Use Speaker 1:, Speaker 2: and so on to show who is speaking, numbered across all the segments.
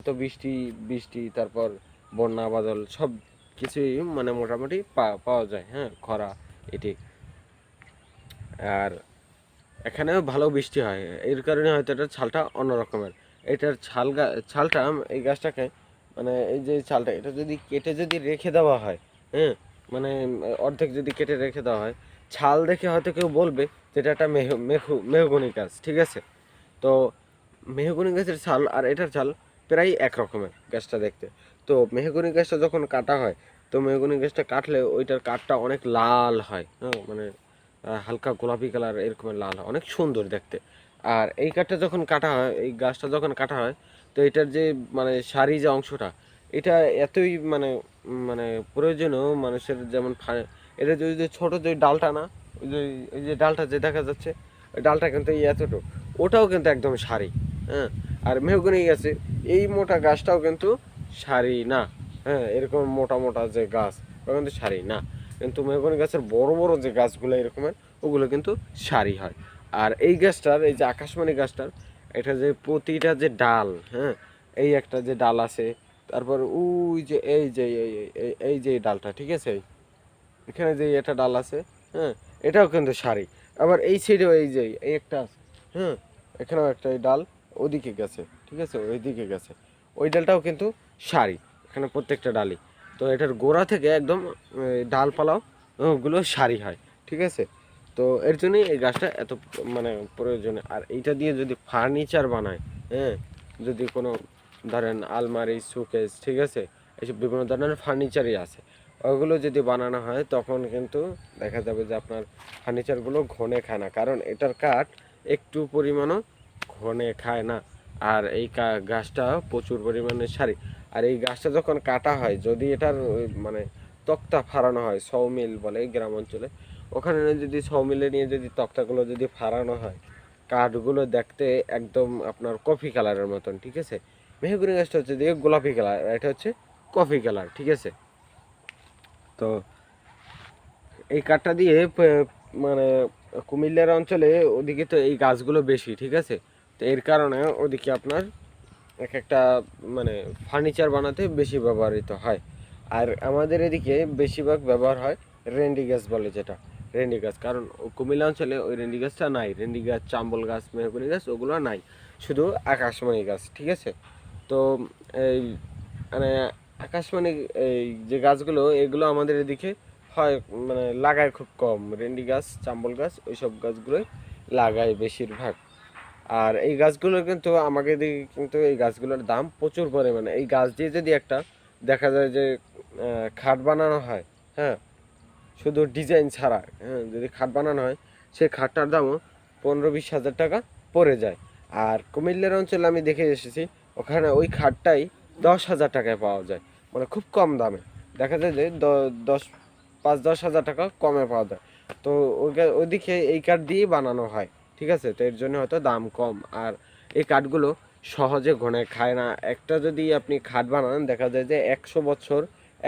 Speaker 1: তো বৃষ্টি বৃষ্টি তারপর বন্যা বাদল সব কিছুই মানে মোটামুটি পাওয়া যায়, হ্যাঁ, খরা এটি। আর এখানেও ভালো বৃষ্টি হয়, এর কারণে হয়তো এটার ছালটা অন্য রকমের। এটার ছালটা এই গাছটাকে মানে এই যে ছালটা এটা যদি কেটে যদি রেখে দেওয়া হয়, হ্যাঁ, মানে অর্ধেক যদি কেটে রেখে দেওয়া হয়, ছাল দেখে হয়তো কেউ বলবে যে এটা একটা মেহগনি গাছ, ঠিক আছে। তো মেহগনি গাছের ছাল আর এটার ছাল প্রায় এক রকমের গাছটা দেখতে। তো মেহগনি গাছটা যখন কাটা হয়, তো মেহগনি গাছটা কাটলে ওইটার কাঠটা অনেক লাল হয়, হ্যাঁ, মানে হালকা গোলাপি কালার এরকমের লাল হয়, অনেক সুন্দর দেখতে। আর এই কাঠটা যখন কাটা হয়, এই গাছটা যখন কাটা হয়, তো এটার যে মানে সারি যে অংশটা, এটা এতই মানে মানে প্রয়োজনীয় মানুষের, যেমন এটা যদি ছোট যে ডালটা না, ওই যে ওই যে ডালটা যে দেখা যাচ্ছে, ওই ডালটা কিন্তু এই এতটুকু, ওটাও কিন্তু একদম সারি, হ্যাঁ। আর মেহগনি গাছে এই মোটা গাছটাও কিন্তু সারি না, হ্যাঁ, এরকম মোটা মোটা যে গাছ ওটা কিন্তু সারি না। কিন্তু মেহগনি গাছের বড় বড় যে গাছগুলো এরকমের, ওগুলো কিন্তু সারি হয়। আর এই গাছটার, এই যে আকাশমণি গাছটার, এটা যে প্রতিটা যে ডাল, হ্যাঁ, এই একটা যে ডাল আছে, তারপর ওই যে এই যে এই যে ডালটা, ঠিক আছে, এখানে যে একটা ডাল আছে, হ্যাঁ, এটাও কিন্তু সারি। আবার এই সাইডেও এই যে এই একটা আছে, হ্যাঁ, এখানেও একটা এই ডাল ওদিকে গেছে, ঠিক আছে, ওইদিকে গেছে, ওই ডালটাও কিন্তু সারি, এখানে প্রত্যেকটা ডালই। তো এটার গোড়া থেকে একদম ডালপালাও ওগুলো সারি হয়, ঠিক আছে। তো এর জন্যই এই গাছটা এত মানে প্রয়োজনীয়। আর এইটা দিয়ে যদি ফার্নিচার বানায়, হ্যাঁ, যদি কোনো ধরেন আলমারি, শোকেস, ঠিক আছে, এইসব বিভিন্ন ধরনের ফার্নিচারই আছে, ওগুলো যদি বানানো হয় তখন কিন্তু দেখা যাবে যে আপনার ফার্নিচারগুলো ঘনে খায় না, কারণ এটার কাঠ একটু পরিমাণও ঘনে খায় না। আর এই গাছটা প্রচুর পরিমাণে সারি। আর এই গাছটা যখন কাটা হয়, যদি এটার মানে তক্তা ফাড়ানো হয়, সৌমিল বলে গ্রাম অঞ্চলে, ওখানে যদি সৌমিলে নিয়ে যদি তক্তাগুলো যদি ফাড়ানো হয়, কাঠগুলো দেখতে একদম আপনার কফি কালারের মতন, ঠিক আছে। মেহগনি গাছটা হচ্ছে দিয়ে গোলাপি কালার, এটা হচ্ছে কফি কালার, ঠিক আছে। তো এই কাঠটা দিয়ে মানে কুমিল্লার অঞ্চলে ওদিকে তো এই গাছগুলো বেশি, ঠিক আছে। তো এর কারণে ওদিকে আপনার এক একটা মানে ফার্নিচার বানাতে বেশি ব্যবহৃত হয়। আর আমাদের এদিকে বেশিরভাগ ব্যবহার হয় রেন্ডি গাছ বলে, যেটা রেন্ডি গাছ, কারণ কুমিল্লা অঞ্চলে ওই রেন্ডি গাছটা নাই, রেন্ডি গাছ, চাম্বল গাছ, মেহগনি গাছ ওগুলো নাই, শুধু আকাশমণি গাছ, ঠিক আছে। তো এই মানে আকাশমণি এই যে গাছগুলো, এগুলো আমাদের এদিকে হয় মানে লাগায় খুব কম, রেন্ডি গাছ, চাম্বল গাছ, ওইসব গাছগুলোই লাগায় বেশিরভাগ। আর এই গাছগুলো কিন্তু আমাকে দিকে কিন্তু এই গাছগুলোর দাম প্রচুর পরিমাণে। এই গাছ দিয়ে যদি একটা দেখা যায় যে খাট বানানো হয়, হ্যাঁ, শুধু ডিজাইন ছাড়া, হ্যাঁ, যদি খাট বানানো হয়, সেই খাটটার দামও 15-20 হাজার টাকা পড়ে যায়। আর কুমিল্লার অঞ্চলে আমি দেখে এসেছি, ওখানে ওই খাটটাই 10 হাজার টাকায় পাওয়া যায়, মানে খুব কম দামে। দেখা যায় যে 5-10 হাজার টাকা কমে পাওয়া যায়। তো ওইদিকে এই কাঠ দিয়েই বানানো হয়, ঠিক আছে। তো এর জন্য হয়তো দাম কম। আর এই কাঠগুলো সহজে ঘনে খায় না। একটা যদি আপনি খাট বানান, দেখা যায় যে 100 বছর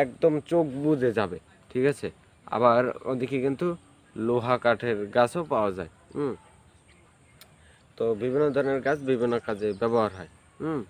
Speaker 1: একদম চোখ বুজে যাবে, ঠিক আছে। আবার ওদিকে কিন্তু লোহা কাঠের গাছও পাওয়া যায়, হুম। তো বিভিন্ন ধরনের গাছ বিভিন্ন কাজে ব্যবহার হয়, হুম।